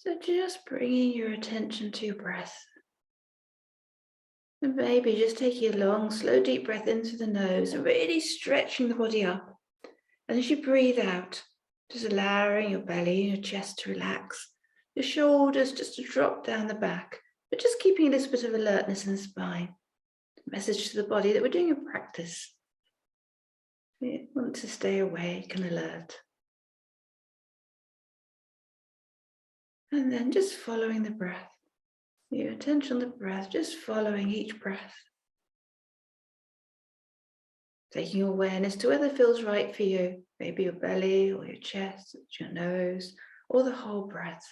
So just bringing your attention to your breath. And maybe just taking a long, slow, deep breath into the nose and really stretching the body up. And as you breathe out, just allowing your belly and your chest to relax, your shoulders just to drop down the back, but just keeping a little bit of alertness in the spine. Message to the body that we're doing a practice. We want to stay awake and alert. And then just following the breath. Your attention on the breath, just following each breath. Taking awareness to whether it feels right for you, maybe your belly or your chest, your nose, or the whole breath.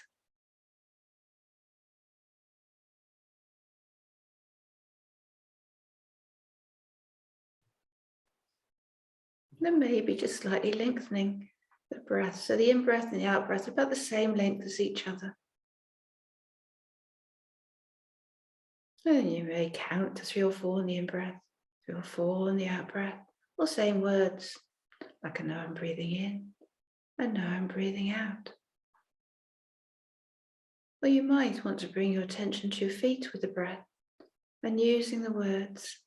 Then maybe just slightly lengthening the breath. So the in-breath and the out-breath are about the same length as each other. And you may count to 3 or 4 in the in-breath, 3 or 4 in the out-breath, or same words, like I know I'm breathing in, I know I'm breathing out. Or you might want to bring your attention to your feet with the breath and using the words,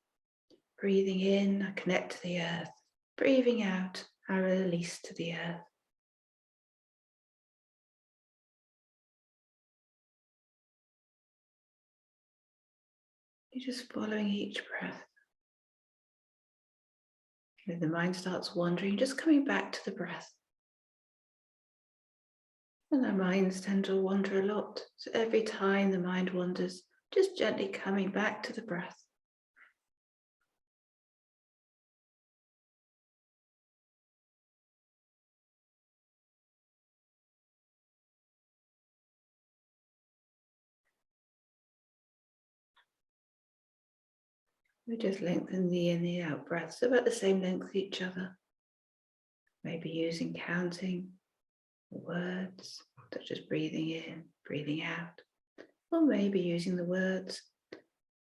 breathing in, I connect to the earth, breathing out, I release to the earth. You're just following each breath. If the mind starts wandering, just coming back to the breath. And our minds tend to wander a lot. So every time the mind wanders, just gently coming back to the breath. We just lengthen the in, the out breath, so about the same length as each other. Maybe using counting words, such as breathing in, breathing out. Or maybe using the words,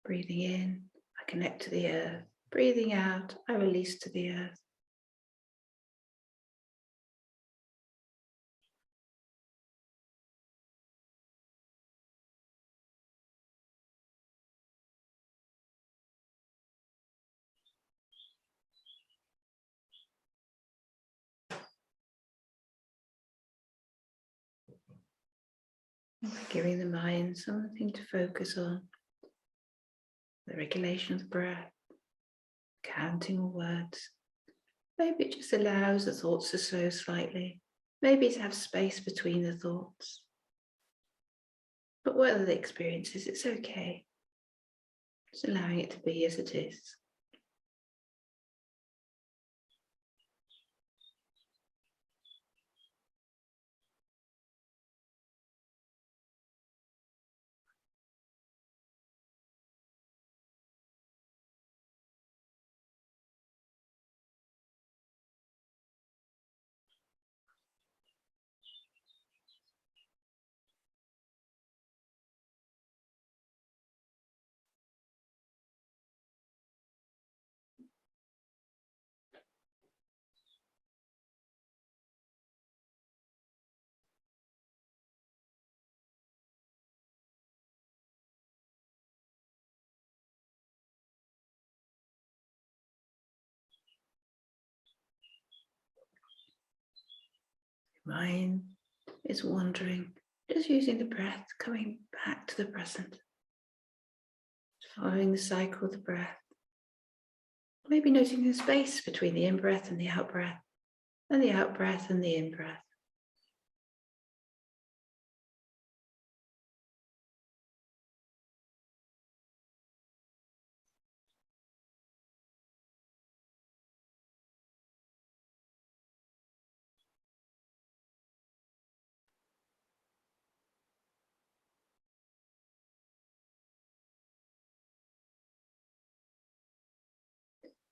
breathing in, I connect to the earth. Breathing out, I release to the earth. Giving the mind something to focus on. The regulation of the breath, counting all words. Maybe it just allows the thoughts to slow slightly. Maybe to have space between the thoughts. But whatever the experience is, it's okay. Just allowing it to be as it is. Mind is wandering, just using the breath, coming back to the present. Following the cycle of the breath. Maybe noting the space between the in-breath and the out-breath, and the out-breath and the in-breath.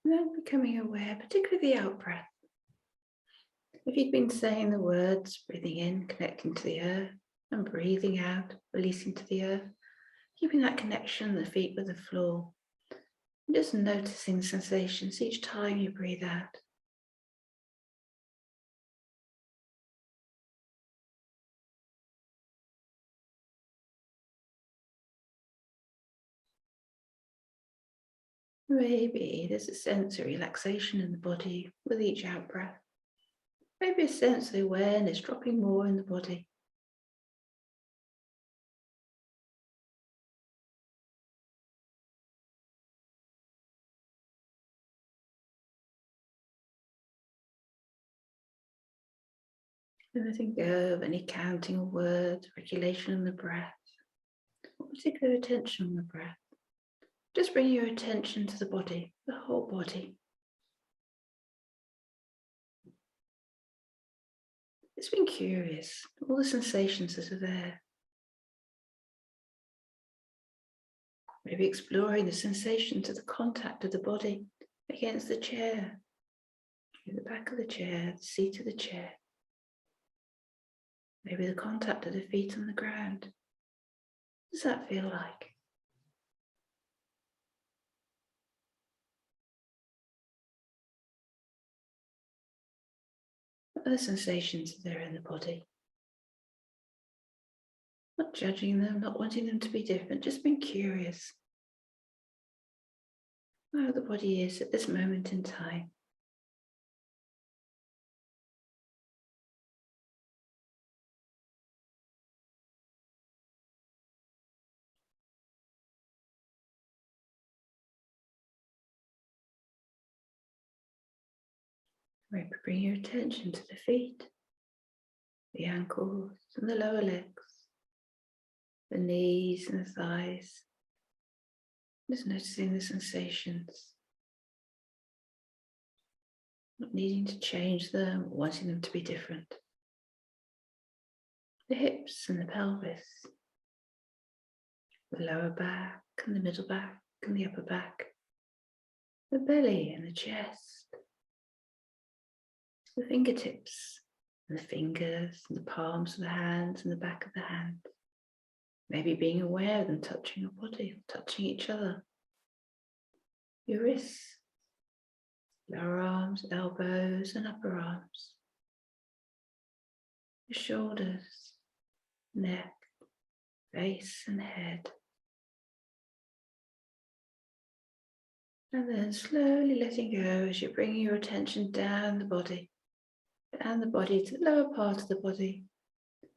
And then becoming aware, particularly the out-breath. If you'd been saying the words, breathing in, connecting to the earth, and breathing out, releasing to the earth, keeping that connection, the feet with the floor, and just noticing sensations each time you breathe out. Maybe there's a sense of relaxation in the body with each out-breath. Maybe a sense of awareness dropping more in the body. Letting go of any counting of words, regulation in the breath, or particular attention on the breath. Just bring your attention to the body, the whole body. Just being curious, all the sensations that are there. Maybe exploring the sensations of the contact of the body against the chair, the back of the chair, the seat of the chair. Maybe the contact of the feet on the ground. What does that feel like? What other sensations are there in the body? Not judging them, not wanting them to be different, just being curious. How the body is at this moment in time. Maybe bring your attention to the feet, the ankles and the lower legs, the knees and the thighs. Just noticing the sensations. Not needing to change them or wanting them to be different. The hips and the pelvis, the lower back and the middle back and the upper back, the belly and the chest, the fingertips and the fingers and the palms of the hands and the back of the hand. Maybe being aware of them touching your body, touching each other. Your wrists, lower arms, elbows and upper arms. Your shoulders, neck, face and head. And then slowly letting go as you bring your attention down the body to the lower part of the body.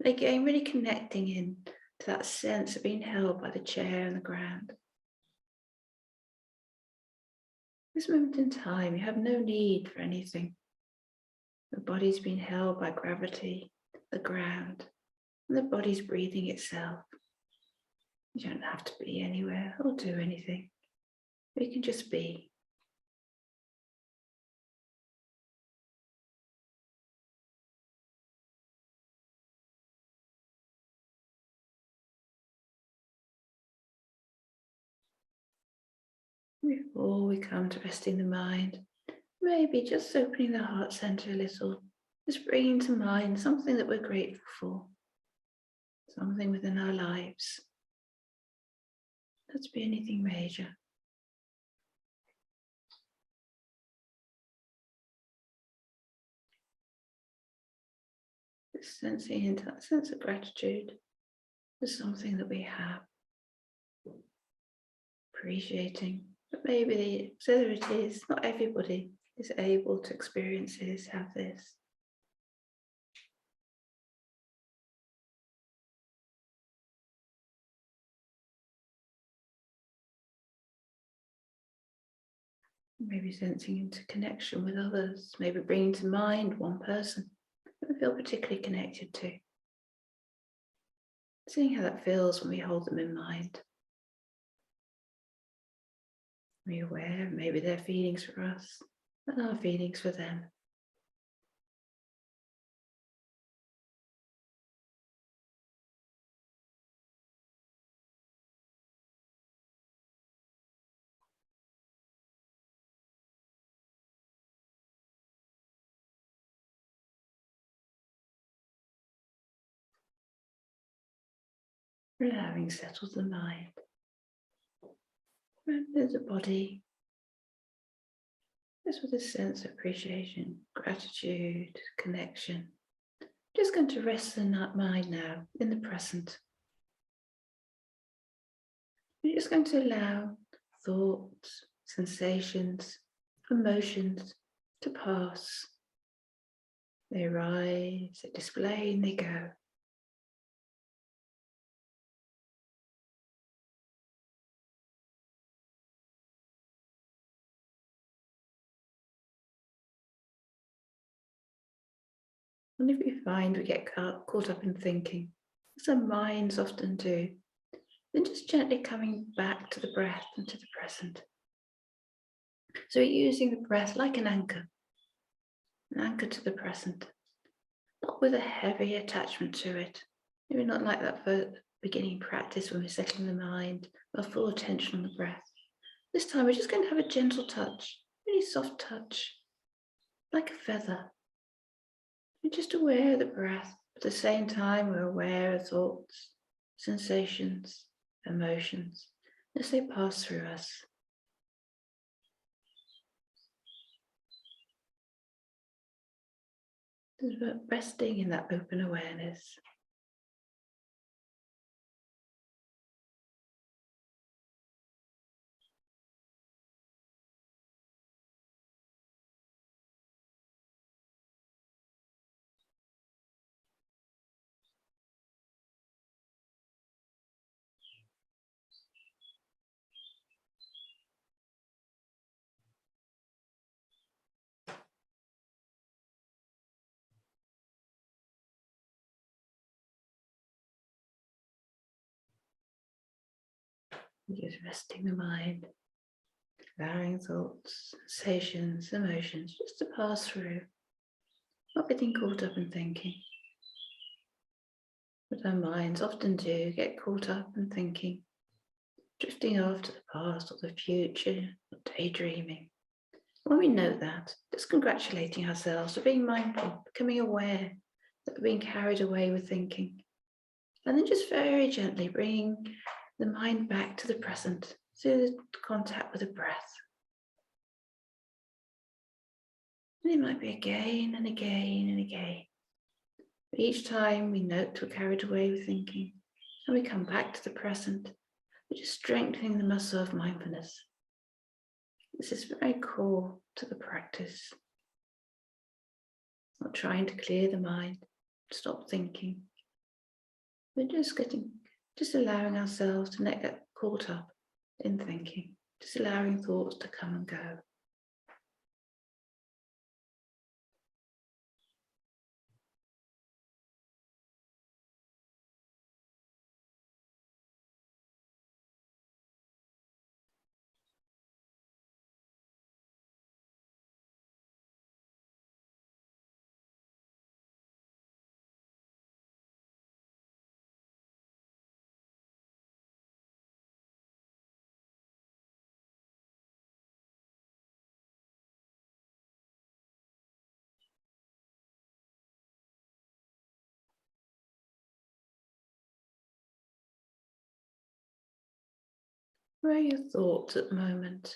And again, really connecting in to that sense of being held by the chair and the ground. This moment in time, you have no need for anything. The body's been held by gravity, the ground, and the body's breathing itself. You don't have to be anywhere or do anything. You can just be. Before we come to resting the mind, maybe just opening the heart center a little, just bringing to mind something that we're grateful for, something within our lives. Let's be anything major. Just sensing into that sense of gratitude for something that we have. Appreciating that maybe whether it is, not everybody is able to experience this, have this. Maybe sensing into connection with others, maybe bringing to mind one person that we feel particularly connected to. Seeing how that feels when we hold them in mind. Be aware of maybe their feelings for us and our feelings for them. And having settled the mind, render the body just with a sense of appreciation, gratitude, connection. Just going to rest the mind now in the present. You're just going to allow thoughts, sensations, emotions to pass. They rise, they display, and they go. And if we find we get caught up in thinking, as our minds often do, then just gently coming back to the breath and to the present. So we're using the breath like an anchor to the present, not with a heavy attachment to it. Maybe not like that for beginning practice when we're settling the mind, our full attention on the breath. This time we're just going to have a gentle touch, really soft touch, like a feather. We're just aware of the breath, but at the same time we're aware of thoughts, sensations, emotions as they pass through us. Just resting in that open awareness. Just resting the mind, allowing thoughts, sensations, emotions just to pass through, not getting caught up in thinking. But our minds often do get caught up in thinking, drifting off to the past or the future, or daydreaming. When we know that, just congratulating ourselves for being mindful, becoming aware that we're being carried away with thinking. And then just very gently bringing the mind back to the present, through the contact with the breath. And it might be again and again and again. But each time we note we're carried away with thinking, and we come back to the present, we're just strengthening the muscle of mindfulness. This is very core to the practice. Not trying to clear the mind, stop thinking. We're just allowing ourselves to not get caught up in thinking, just allowing thoughts to come and go. Where are your thoughts at the moment?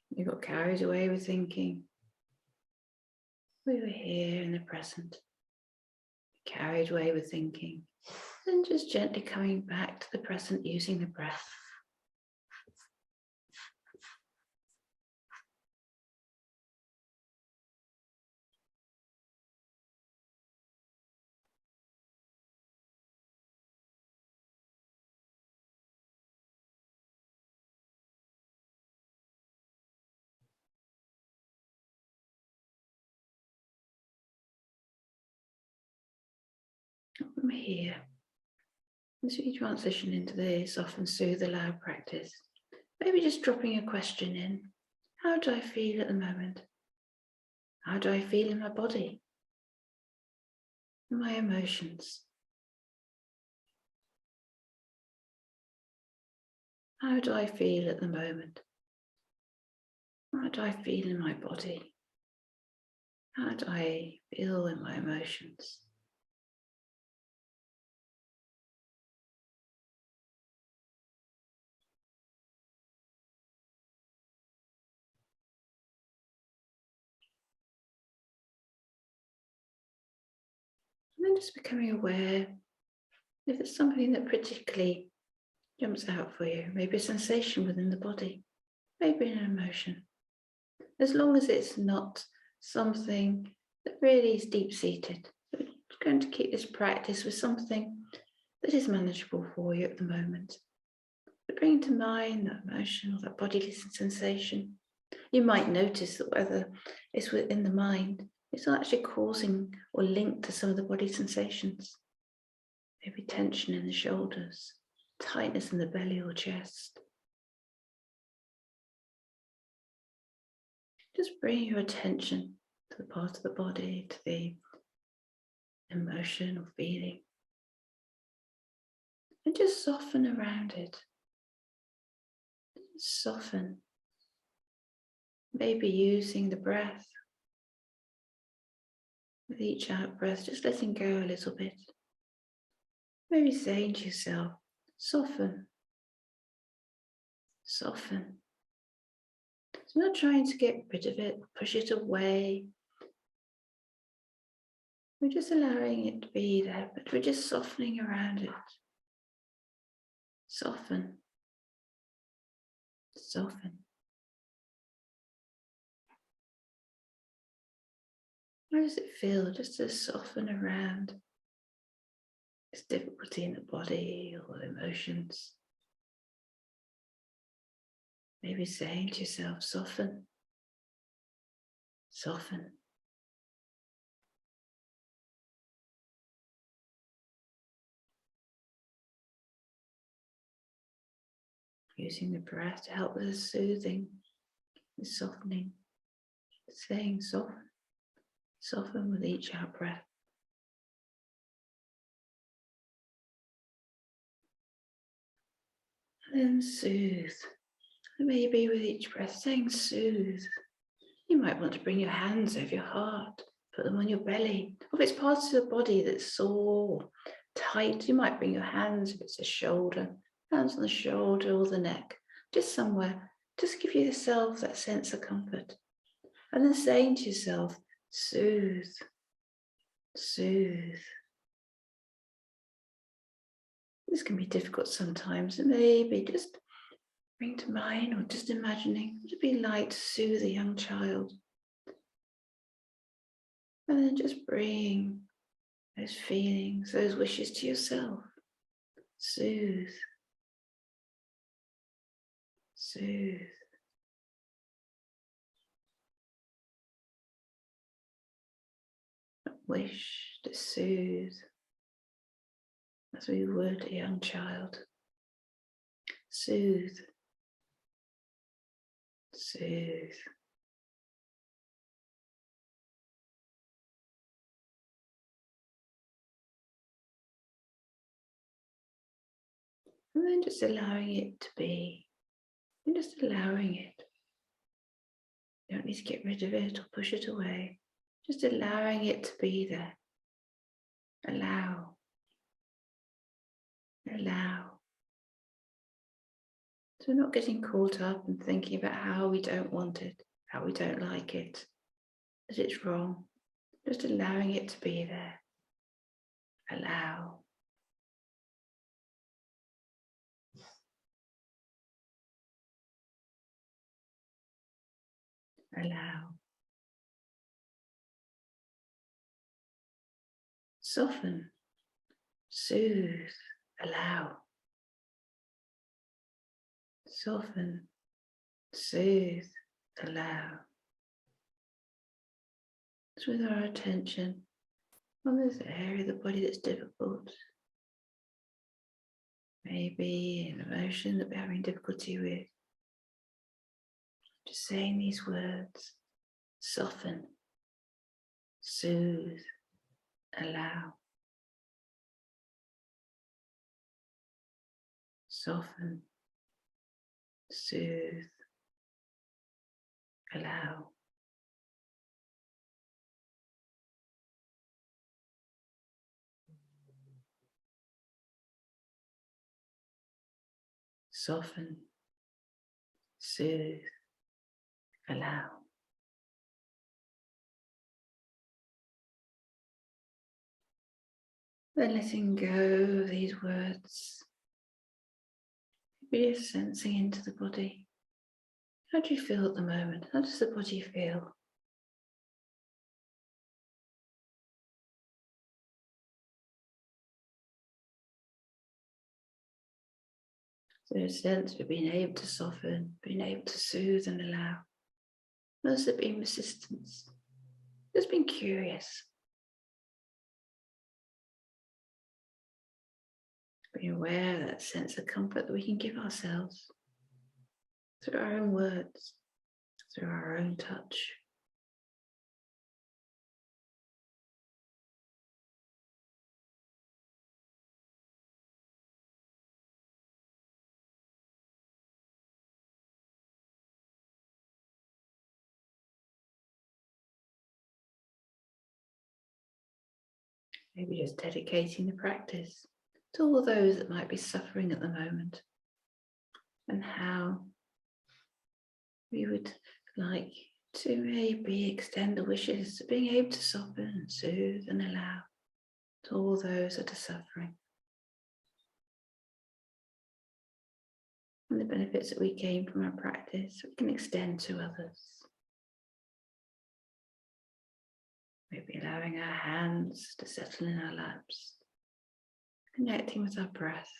You got carried away with thinking. We were here in the present, carried away with thinking, and just gently coming back to the present using the breath. From here, as we transition into the soft and soothe aloud practice, maybe just dropping a question in. How do I feel at the moment? How do I feel in my body? My emotions? How do I feel at the moment? How do I feel in my body? How do I feel in my emotions? And then just becoming aware If there's something that particularly jumps out for you, maybe a sensation within the body, maybe an emotion, as long as it's not something that really is deep-seated. We're going to keep this practice with something that is manageable for you at the moment. But bring to mind that emotion or that bodily sensation. You might notice that whether it's within the mind, it's not actually causing or linked to some of the body sensations. Maybe tension in the shoulders, tightness in the belly or chest. Just bring your attention to the part of the body, to the emotion or feeling, and just soften around it. Soften. Maybe using the breath. With each out breath, just letting go a little bit. Maybe saying to yourself, soften, soften. So not trying to get rid of it, push it away. We're just allowing it to be there, but we're just softening around it. Soften, soften. How does it feel just to soften around this difficulty in the body or emotions? Maybe saying to yourself, soften, soften. Using the breath to help with the soothing, the softening, saying soften, soften with each out breath. And then soothe. And maybe with each breath saying soothe. You might want to bring your hands over your heart, put them on your belly. Or if it's parts of the body that's sore or tight, you might bring your hands, if it's a shoulder, hands on the shoulder or the neck, just somewhere. Just give yourself that sense of comfort. And then saying to yourself, soothe, soothe. This can be difficult sometimes, and maybe just bring to mind or just imagining what it'd be like to soothe a young child. And then just bring those feelings, those wishes to yourself. Soothe, soothe. Wish to soothe as we would a young child. Soothe, soothe. And then just allowing it to be. And just allowing it. You don't need to get rid of it or push it away. Just allowing it to be there. Allow. Allow. So we're not getting caught up and thinking about how we don't want it, how we don't like it, that it's wrong. Just allowing it to be there. Allow. Allow. Soften. Soothe. Allow. Soften. Soothe. Allow. So with our attention on this area of the body that's difficult, maybe an emotion that we're having difficulty with, just saying these words, soften, soothe, allow. Soften, soothe, allow. Soften, soothe, allow. Then letting go of these words. Maybe just sensing into the body. How do you feel at the moment? How does the body feel? So a sense of being able to soften, being able to soothe and allow. Has there been resistance? Just being curious. Being aware of that sense of comfort that we can give ourselves through our own words, through our own touch. Maybe just dedicating the practice to all those that might be suffering at the moment, and how we would like to maybe extend the wishes of being able to soften and soothe and allow to all those that are suffering. And the benefits that we gain from our practice, we can extend to others. Maybe allowing our hands to settle in our laps, connecting with our breath.